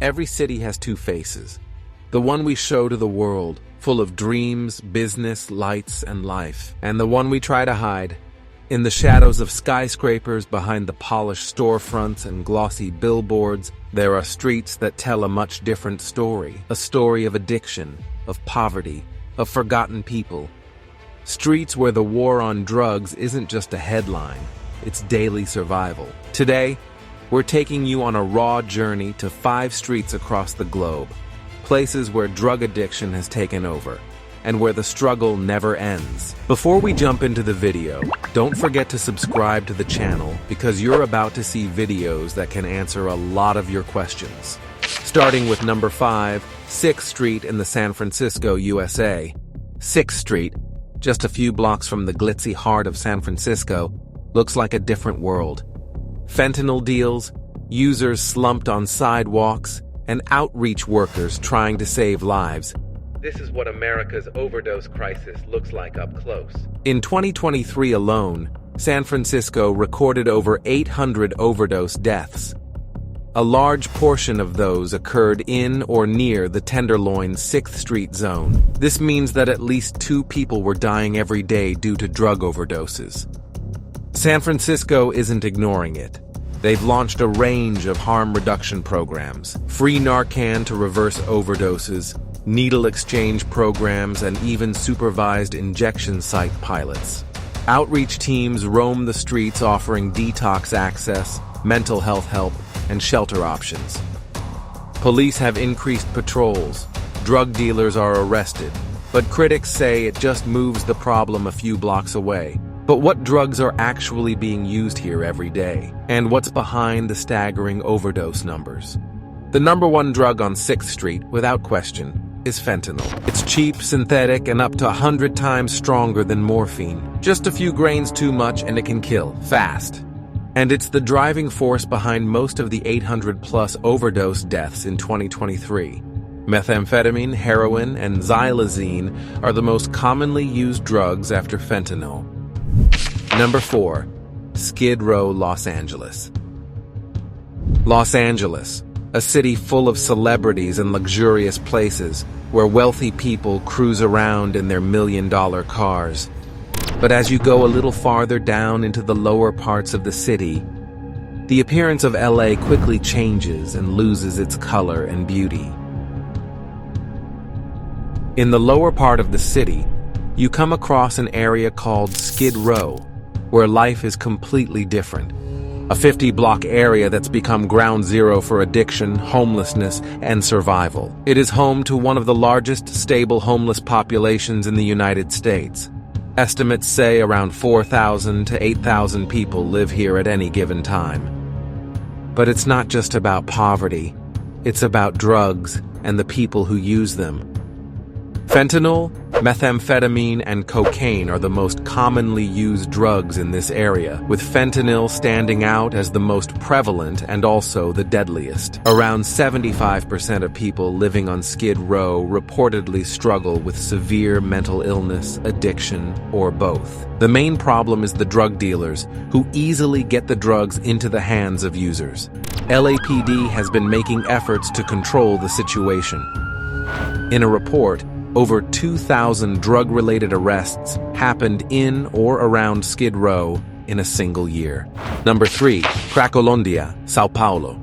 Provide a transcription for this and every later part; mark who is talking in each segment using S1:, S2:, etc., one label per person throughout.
S1: Every city has two faces. The one we show to the world, full of dreams, business, lights, and life. And the one we try to hide. In the shadows of skyscrapers, behind the polished storefronts and glossy billboards, there are streets that tell a much different story. A story of addiction, of poverty, of forgotten people. Streets where the war on drugs isn't just a headline, it's daily survival. Today, we're taking you on a raw journey to 5 streets across the globe. Places where drug addiction has taken over, and where the struggle never ends. Before we jump into the video, don't forget to subscribe to the channel because you're about to see videos that can answer a lot of your questions. Starting with number 5, 6th Street in the San Francisco, USA. 6th Street, just a few blocks from the glitzy heart of San Francisco, looks like a different world. Fentanyl deals, users slumped on sidewalks, and outreach workers trying to save lives. This is what America's overdose crisis looks like up close. In 2023 alone, San Francisco recorded over 800 overdose deaths. A large portion of those occurred in or near the Tenderloin 6th Street zone. This means that at least 2 people were dying every day due to drug overdoses. San Francisco isn't ignoring it. They've launched a range of harm reduction programs, free Narcan to reverse overdoses, needle exchange programs, and even supervised injection site pilots. Outreach teams roam the streets offering detox access, mental health help, and shelter options. Police have increased patrols, drug dealers are arrested, but critics say it just moves the problem a few blocks away. But what drugs are actually being used here every day? And what's behind the staggering overdose numbers? The number 1 drug on 6th Street, without question, is fentanyl. It's cheap, synthetic, and up to 100 times stronger than morphine. Just a few grains too much and it can kill, fast. And it's the driving force behind most of the 800-plus overdose deaths in 2023. Methamphetamine, heroin, and xylazine are the most commonly used drugs after fentanyl. Number 4, Skidrow, Los Angeles. Los Angeles, a city full of celebrities and luxurious places where wealthy people cruise around in their million-dollar cars. But as you go a little farther down into the lower parts of the city, the appearance of LA quickly changes and loses its color and beauty. In the lower part of the city, you come across an area called Skidrow, where life is completely different. A 50-block area that's become ground zero for addiction, homelessness, and survival. It is home to one of the largest stable homeless populations in the United States. Estimates say around 4,000 to 8,000 people live here at any given time. But it's not just about poverty. It's about drugs and the people who use them. Fentanyl, methamphetamine, and cocaine are the most commonly used drugs in this area, with fentanyl standing out as the most prevalent and also the deadliest. Around 75% of people living on Skid Row reportedly struggle with severe mental illness, addiction, or both. The main problem is the drug dealers, who easily get the drugs into the hands of users. LAPD has been making efforts to control the situation. In a report, over 2,000 drug-related arrests happened in or around Skid Row in a single year. Number 3, Cracolândia, São Paulo.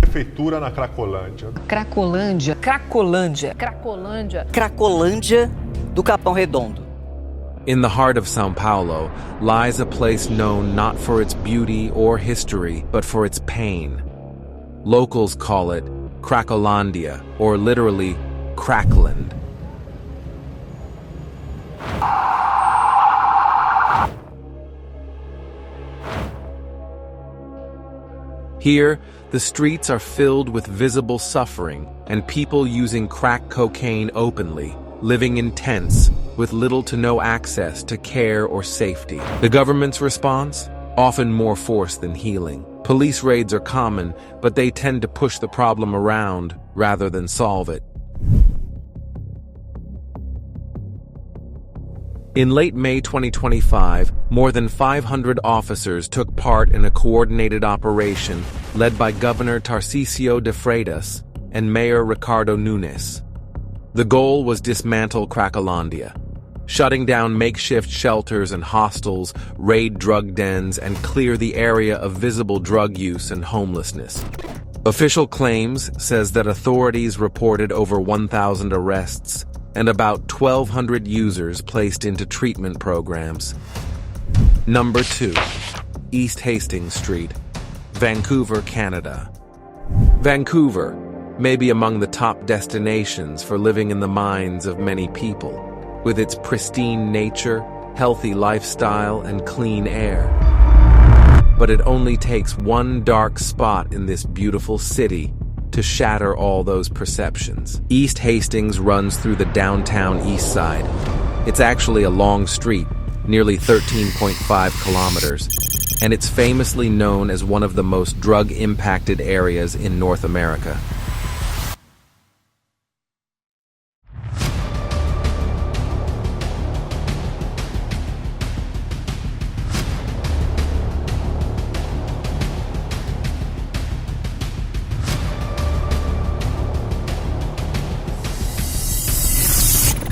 S2: Prefeitura na Cracolândia.
S3: Cracolândia.
S4: Cracolândia.
S3: Cracolândia.
S4: Cracolândia do Capão Redondo.
S1: In the heart of São Paulo lies a place known not for its beauty or history, but for its pain. Locals call it Cracolândia, or literally Crackland. Here, the streets are filled with visible suffering and people using crack cocaine openly, living in tents with little to no access to care or safety. The government's response? Often more force than healing. Police raids are common, but they tend to push the problem around rather than solve it. In late May 2025, more than 500 officers took part in a coordinated operation led by Governor Tarcisio de Freitas and Mayor Ricardo Nunes. The goal was dismantle Cracolândia, shutting down makeshift shelters and hostels, raid drug dens, and clear the area of visible drug use and homelessness. Official claims says that authorities reported over 1,000 arrests and about 1,200 users placed into treatment programs. Number 2. East Hastings Street, Vancouver, Canada. Vancouver may be among the top destinations for living in the minds of many people, with its pristine nature, healthy lifestyle, and clean air. But it only takes one dark spot in this beautiful city to shatter all those perceptions. East Hastings runs through the downtown east side. It's actually a long street, nearly 13.5 kilometers, and it's famously known as one of the most drug-impacted areas in North America.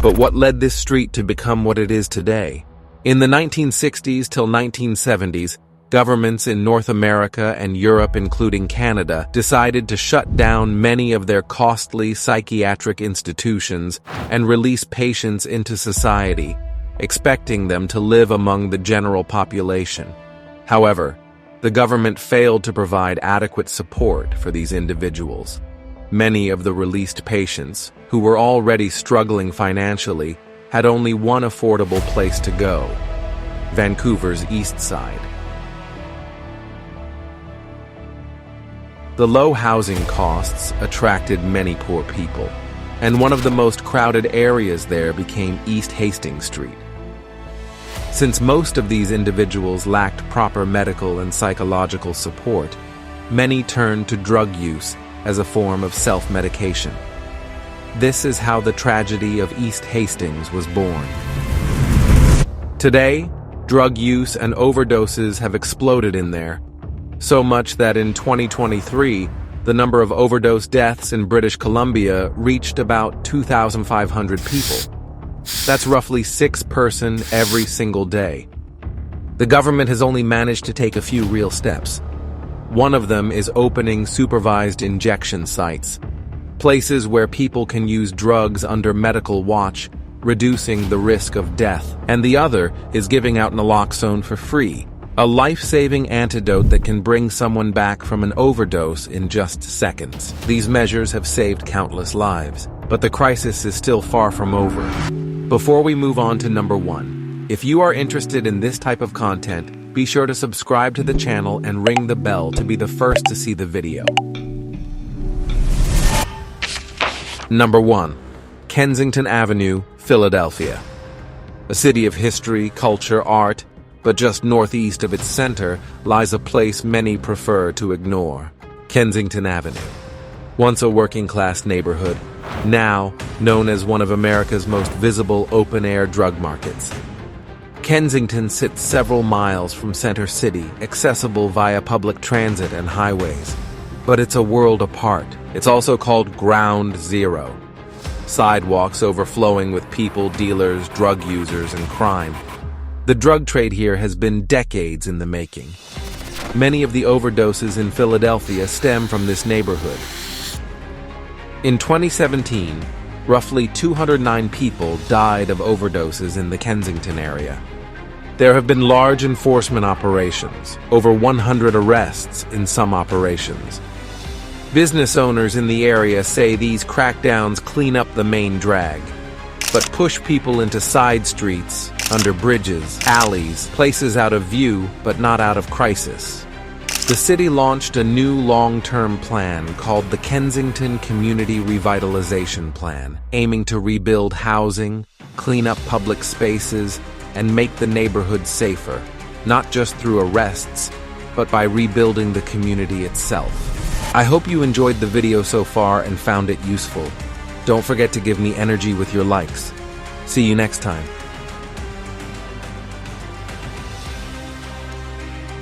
S1: But what led this street to become what it is today? In the 1960s till 1970s, governments in North America and Europe, including Canada, decided to shut down many of their costly psychiatric institutions and release patients into society, expecting them to live among the general population. However, the government failed to provide adequate support for these individuals. Many of the released patients, who were already struggling financially, had only one affordable place to go: Vancouver's East Side. The low housing costs attracted many poor people, and one of the most crowded areas there became East Hastings Street. Since most of these individuals lacked proper medical and psychological support, many turned to drug use as a form of self-medication. This is how the tragedy of East Hastings was born. Today, drug use and overdoses have exploded in there, so much that in 2023, the number of overdose deaths in British Columbia reached about 2,500 people. That's roughly 6 persons every single day. The government has only managed to take a few real steps. One of them is opening supervised injection sites, places where people can use drugs under medical watch, reducing the risk of death. And the other is giving out naloxone for free, a life-saving antidote that can bring someone back from an overdose in just seconds. These measures have saved countless lives, but the crisis is still far from over. Before we move on to number 1, if you are interested in this type of content, be sure to subscribe to the channel and ring the bell to be the first to see the video. Number 1. Kensington Avenue, Philadelphia. A city of history, culture, art, but just northeast of its center lies a place many prefer to ignore: Kensington Avenue. Once a working-class neighborhood, now known as one of America's most visible open-air drug markets. Kensington sits several miles from Center City, accessible via public transit and highways. But it's a world apart. It's also called Ground Zero. Sidewalks overflowing with people, dealers, drug users, and crime. The drug trade here has been decades in the making. Many of the overdoses in Philadelphia stem from this neighborhood. In 2017, roughly 209 people died of overdoses in the Kensington area. There have been large enforcement operations, over 100 arrests in some operations. Business owners in the area say these crackdowns clean up the main drag, but push people into side streets, under bridges, alleys, places out of view but not out of crisis. The city launched a new long-term plan called the Kensington Community Revitalization Plan, aiming to rebuild housing, clean up public spaces, and make the neighborhood safer, not just through arrests, but by rebuilding the community itself. I hope you enjoyed the video so far and found it useful. Don't forget to give me energy with your likes. See you next time.